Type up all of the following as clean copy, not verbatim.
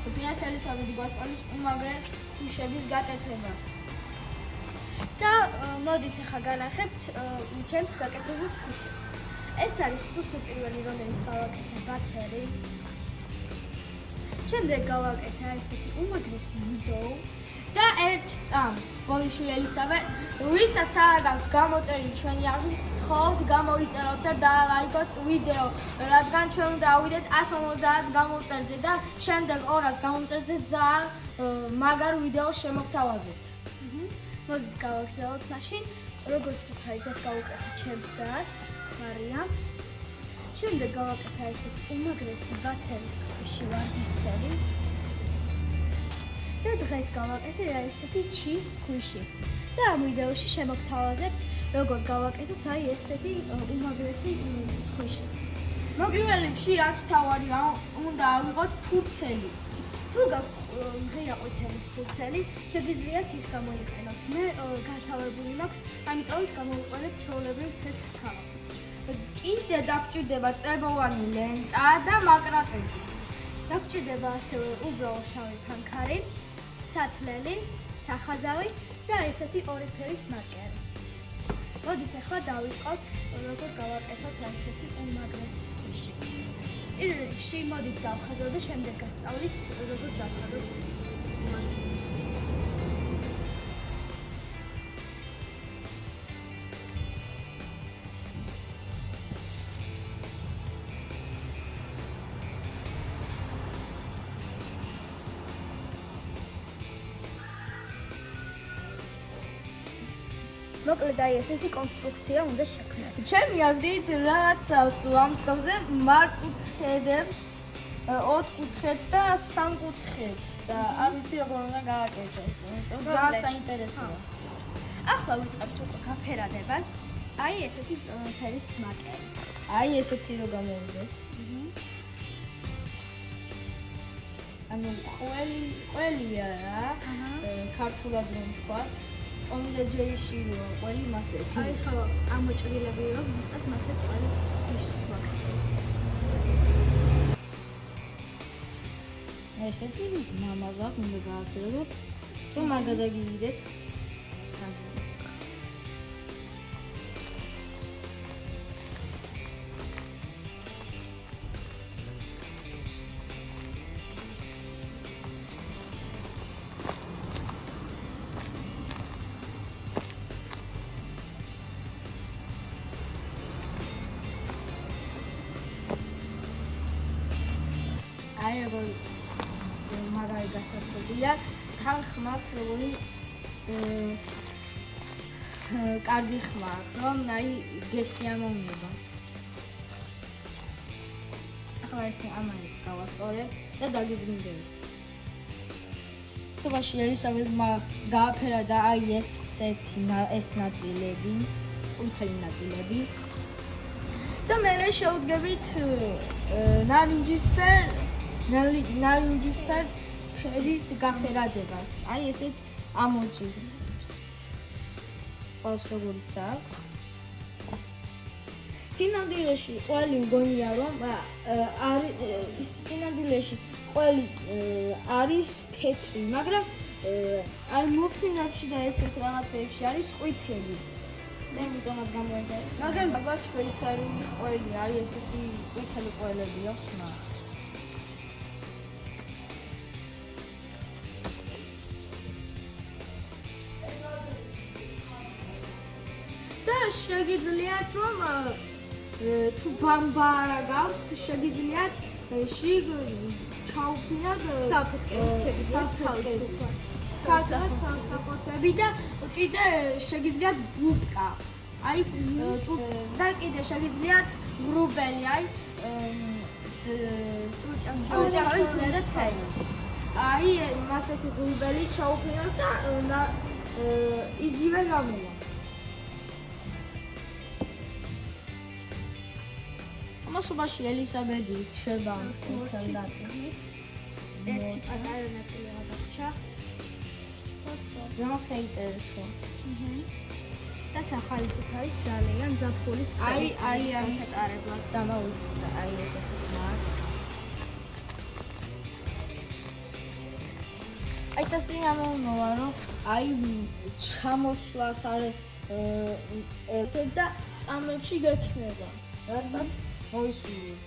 დღეს ელისაბედი გვასწავლის უმაგრეს ქვიშების გაკეთებას. და მოდით ახლა განახებთ ჩემს გაკეთებულ ქვიშებს. ეს არის სუსუ პირველი, რომელიც გავაკეთე ბათერი. შემდეგ გავაკეთე ესეთი უმაგრესი ვიდეო და ერთ წამს ბოიში ელისაბედ, ვისაც არ გაქვთ გამოწერილი ჩვენი არხი, გთხოვთ გამოიწეროთ და დაალაიქოთ ვიდეო, რადგან ჩვენ უნდა ავიდეთ 150 გამოწერზე და შემდეგ 200 გამოწერზე ძალიან მაგარ ვიდეოს შემოგთავაზებთ. მოდით გავაგზავნოთ მაშინ, როგორც ვთქვი, ეს გავუკეთე ჩემს დას ვარიანტს. შემდეგ გავაკეთე ესეთი უმაგრესი ბათერის ქვიში ვარდისფერი. და დღეს გავაკეთე ესეთი ჩის ქვიში. და ამ ვიდეოში შემოგთავაზებთ, როგორ გავაკეთოთ ესეთი უმაგრესი ქვიში. პირველ რიგში რაც თავარი უნდა ავიღოთ ფურცელი. თუ გაქვთ ღია ყვითელის ფურცელი, შეგიძლიათ ის გამოიყენოთ. მე გათავებული მაქვს, ამიტომაც გამოვიყენებ ჩვეულებრივ თეთრ ქაღალდს. კიდე დაგჭირდება წებოვანი ლენტა და მაკრატელი. დაგჭირდება ასევე უბრალო შავი ფანქარი, სათლელი, სახაზავი და ესეთი ორი ფერის მარკერი. მოდით ახლა დავიწყოთ, როგორ გავაკეთოთ ესეთი უმაგრესი ქვიში. პირველ რიგში მოდით დავხაზოთ და შემდეგ გასწავლით, როგორ დავხაზოთ ეს უმაგრესი. მოკლედ აი ესეთი კონსტრუქცია უნდა შექმნათ. ჩემი აზრით რაღაც ვამსგავზე მართკუთხედებს, ოთხკუთხედს და სამკუთხედს და არ ვიცი როგორ უნდა გააკეთოს. ძალიან საინტერესოა. ახლა ვიწყებთ უკვე გაფერადებას. აი ესეთი ფერის მარკერი. აი ესეთი რო გამოვიდეს. ანუ ყველია რა. ქართულად რომ ვთქვათ. Omdejeshi ro ყველი მასეთი. აი ხო ამოჭრილები რომ ზუსტად მასეთ ყველი ქვიშს ვაკეთებ. ესეთი მამაზად უნდა გააკეთოთ, რომ არ გადაგივიდეთ ხაზზე. აი როგორ მაგარი გასართობია, თან ხმაც როგორი კარგი ხმა აქვს, რომ აი გესიამოვნება. ახლა ეს ამაებს გავასწორებ და დაგიბრუნდებით. თუმცა ელისაბედმა გააფერა და აი ეს ნაწილები, ყვითელი ნაწილები. და მე შევდგებით ნარინჯისფერ ფერით გაფერადებას. აი ესეთ ამოჭრილებს. ყველას როგორიც აქვს. სინამდვილეში ყველი მგონია რომ სინამდვილეში ყველი არის თეთრი, მაგრამ აი მოფინებში და ესეთ რაღაცეებში არის ყვითელი. ამიტომაც გამოიგეს. მაგრამ ალბათ შვეიცარიული ყველი, აი ესეთი ყვითელი ყველები აქვს მას. და შეგიძლიათ რომ თუ ბამბა არა გაქვთ, შეგიძლიათ შიგ ჩაუფინოთ საფეთქებით. ქართულად ხელსაყრელები და კიდე შეგიძლიათ ბუბკა. აი და კიდე შეგიძლიათ ბრუბელი, აი აი მასეთი ბრუბელი ჩაუფინოთ და იგივე გამოვა. ამასობაში ელისაბედი რჩება მთელ ნაწილს. ერთი პატარა ნაწილი გადარჩა. ძალიან საინტერესოა. და სახალისით არის ძალიან ზაფხულის წელი. აი ამის დამავიწყდა აი ესეთი ხმა. ეს სიამოვნოა, რომ აი ჩამოსვლას არ და წამებში გექნება, რასაც მოისურვებ.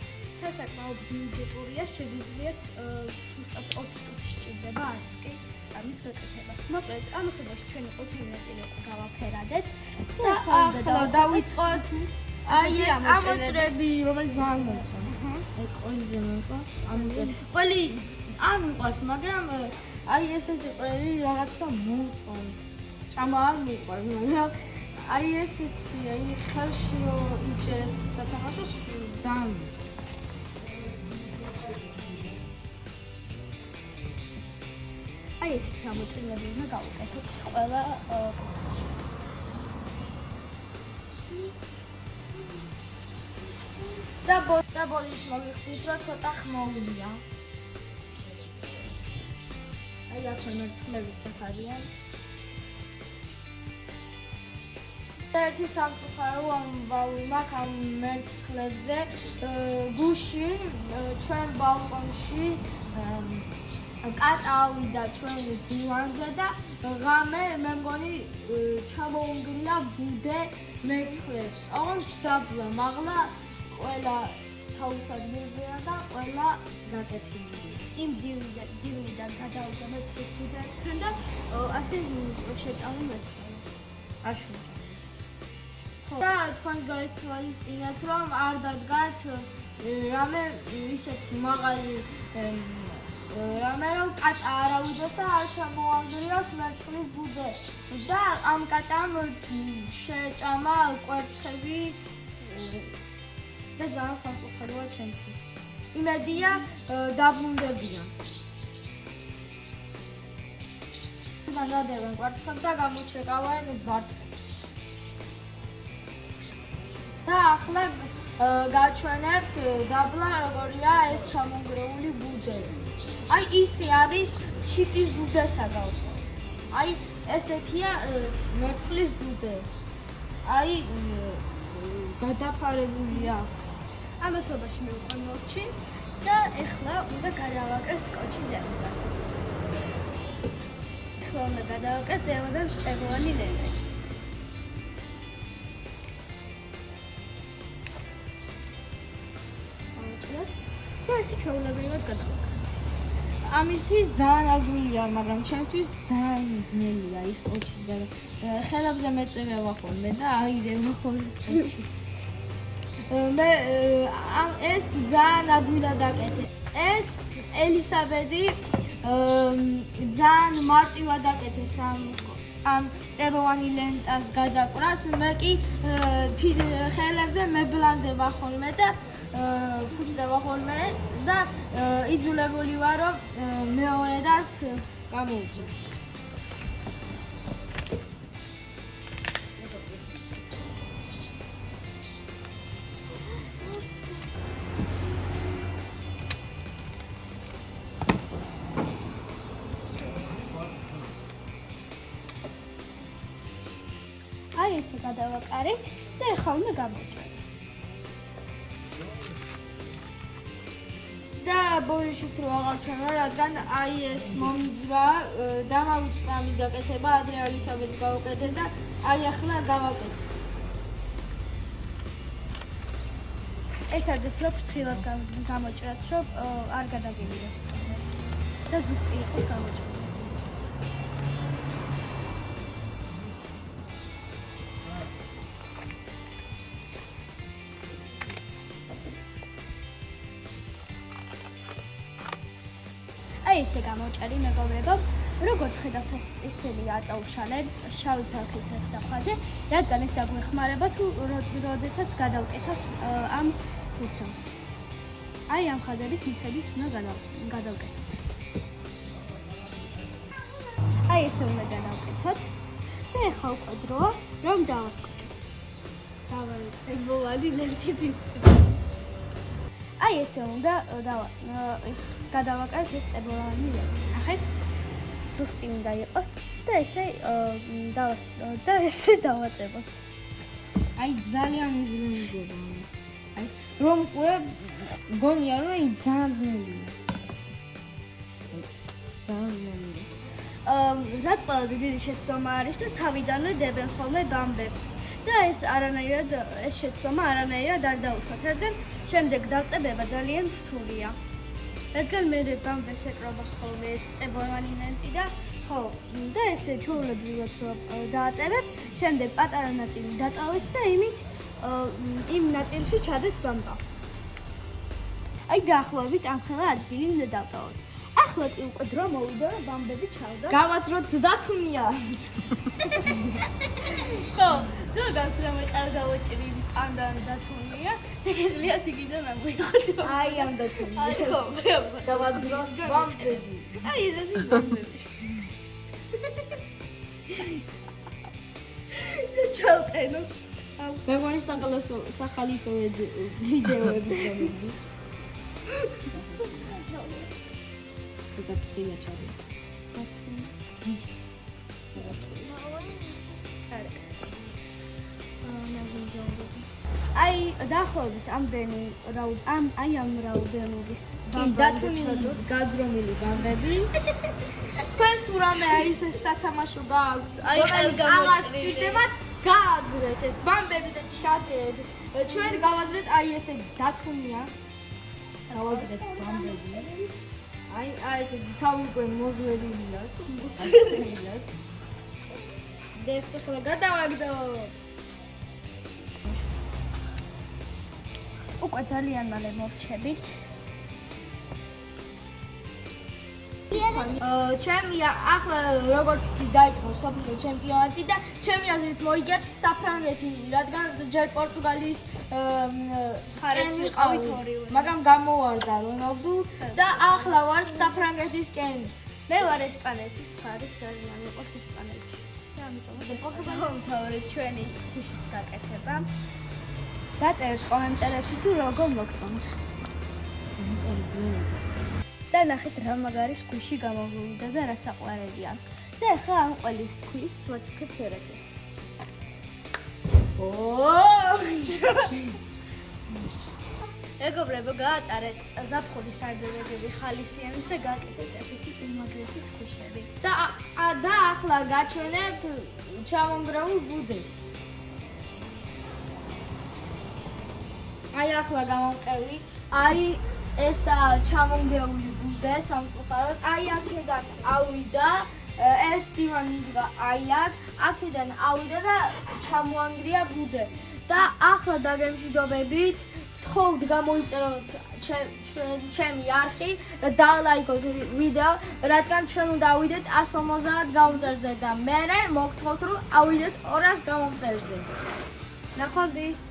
საკმაოდ ბიუჯეტურია, შეგიძლიათ ზუსტად 20 წუთი სჭირდება, არც კი ამის გაკეთებას. მოკლედ, ამასობაში ჩვენი ყუთი ნაწილი უკვე გავაფერადეთ და ახლა დავიწყოთ აი ეს ამოჭრები, რომელიც ძალიან მომწონს. აი ყველაზე მომწონს ამოჭრები. ყველი არ მიყვარს, მაგრამ აი ესეთი ყველი რაღაცა მომწონს. ჭამა არ მიყვარს, მაგრამ აი ესეთი, აი ხელში რო იჭერეს საფეხაშოს ძალიან მომწონს. აი ესეთი ამოჭრილები უნდა გავუკეთოთ ყველა კუთხეში. და ბოდიშ მოგიხდით, რომ ცოტა ხმოულია. აი აქ მერცხლებიც ახალია. და ერთი სამწუხარო ამბავი მაქვს ამ მერცხლებზე. გუშინ ჩვენ ბალკონში კატა ავიდა ჩვენ დივანზე და ღამე მე მგონი ჩამოუნგრია ბუდე მერცხლებს. ოღონდ დაბლა, მაღლა ყველა თავს ადგილზეა და ყველა გაკეთებულია. იმ დილიდან გადავიდა მერცხლის ბუდეებთან და ასე შეტანა მერცხლი. აშუქა. და თქვენ გაითვალისწინეთ, რომ არ დადგათ რამე ისეთი მაღალი რამე რომ კატა არ ავიდეს და არ ჩამოანგრიოს მერცხლის ბუდე. და ამ კატამ შეჭამა კვერცხები და ძალიან სამწუხაროა ჩემთვის. იმედია დაბრუნდებიან. გადადებენ კვერცხებს და გამოჩეკავენ ბარტყებს. და ახლა გაჩვენებთ დაბლა როგორია ეს ჩამონგრეული ბუდე. აი ისე არის ჩიტის ბუდესაგავს. აი ესეთია მერცხლის ბუდე. აი გადაფარებულია. ამასობაში მე უკვე მოვჩი და ეხლა უნდა გადავაკეთოთ კოჩი ზემოდან. ეხლა უნდა გადავაკეთოთ ზემოდან წებოვანი ლენტი. და ესე ჩვეულებრივად გადავაკეთოთ. ამისთვის ძალიან აგრულია, მაგრამ ჩემთვის ძალიან ძნელია ის კოჩის გადა. ხელებზე მეწევება ხოლმე და აირევა ხოლმე კოჩი. მე ეს ძალიან ადვილად აკეთე. ეს ელისაბედი ძალიან მარტივად აკეთეს ამ წებოვანი ლენტას გადაკვრას. მე კი ხელებზე მებლანდება ხოლმე და ფუჭდება ხოლმე და იძულებული ვარ რომ მეორედაც გამოვიჭრე. აი ესე გადავაკარეთ და ეხლა უნდა გამოვჭრეთ. და ბოდიშით რო აღარჩენა, რადგან აი ეს მომიძრა დამავიწყე ამის გაკეთება, ადრე ალისაბედს გავუკეთე და აი ახლა გავაკეთე. ეს აძეთ რომ ფრთხილად გამოჭრათ, რომ არ გადაგივიდეთ და ზუსტი იყოს გამოჭრა. აი ესე გამოჭარი მეგობრებო, როგორც ხედავთ ესენი აწაუშალე შავი ფერფით საფხაზე, რადგან ეს დაგვეხმარება თუ როდესაც გადავკეთოთ ამ ფუნქციას. აი ამ ხაზების მიხედვით უნდა გადავკეთოთ. აი ესე უნდა გადავკეთოთ და ეხლა უკვე დროა რომ დავასკოთ. დავაწყებოვანი ლენტით ის. აი ესე უნდა ეს გადავაკეთოთ ეს წებოვანი ლენტი. ნახეთ? სუსტი უნდა იყოს და ესე დავაწებოთ. აი ძალიან იზრუნდება. აი რომ ყურე გონია რომ აი ძალიან ძნელია. ძალიან რაც ყველაზე დიდი შეცდომა არის, თუ თავიდანვე დებენ ხოლმე ბამბებს. და ეს შეცდომა არანაირად არ დაუშვათ, რადგან შემდეგ დავწებება ძალიან რთულია. რადგან მე ბამბებს ეკრობა ხოლმე ეს წებოვანი ნენტი და ხო, და ესე ჩვეულებრივად დააწებებთ, შემდეგ პატარა ნაწილი დატოვეთ და იმ ნაწილში ჩადეთ ბამბა. აი დაახლოებით ამხელა ადგილი უნდა დავტოვოთ. ახლა კი უკვე დრო მოვიდა და ბამბები ჩავდა. გავაძროთ დათუნიას. ხო, ზოგადად რომ ეყავ დავეჭრილი პანდან დათუნია, შეგიძლიათ იქიდან ამოიღოთ. აი ამ დათუნიას. აი ხო, გავაძროთ ბამბები. აი ეს ბამბები. და ჩავყენო. მე მგონი სახალისო ვიდეოები წამოდის. ცოტა ფრთხილი ჩადი. აი დაახლოებით ამდენი ამ რაოდენობის დათუნიის გაძრომილი ბამბები. თქვენს თუ რამე არის ეს სათამაშო გააქვთ, აი ხელი აღარ გჭირდებათ, გააძრეთ ეს ბამბები და ჩადეთ. ჩვენ გავაძრეთ აი ესე დათუნიას. გავაძრეთ ბამბები. აი ესე თავი უკვე მოზვერილია. და ეს ახლა გადავაგდო. უკვე ძალიან მალე მოვჩებით. ჩემი ახლა როგორც იცი დაიწყო საფრანგეთის ჩემპიონატი და ჩემი აზრით მოიგებს საფრანგეთი, რადგან ჯერ პორტუგალიის ხარეს ვიყავით ორივე. მაგრამ გამოვარდა რონალდუ და ახლა ვარ საფრანგეთისკენ. მე ვარ ესპანეთის მხარის, ძალიან მიყვარს ესპანეთი. და ამიტომ მომთავრეთ ჩვენი ხუშის გაკეთება. დაწერთ კომენტარებში თუ როგორ მოგწონთ. და ნახეთ რა მაგარი სქუში გამოვიდა და რა საყვარელია. და ახლა ამ ყველის სქუის ვაკეთებ ერეთეს. მეგობრებო, გაატარეთ ზაფხულის სარდებები ხალისიანით და გააკეთეთ ესეთი უმაგრესი სქუშები. და ახლა გაჩვენებთ ჩამონგრეულ ბუდეს. აი ახლა გამოვყევით. აი ესა ჩამონგრეული ბუდე სამწუხაროდ. აი აქედან ავიდა ეს დივანი იდგა აი აქედან ავიდა და ჩამოანგრია ბუდე. და ახლა დაგემშვიდობებით, გთხოვთ გამოიწეროთ ჩემი არხი და დალაიქოთ ვიდეო, რადგან ჩვენ უნდა ავიდეთ 150 გამომწერზე და მერე მოგთხოვთ რომ ავიდეთ 200 გამომწერზე. ნახვამდის.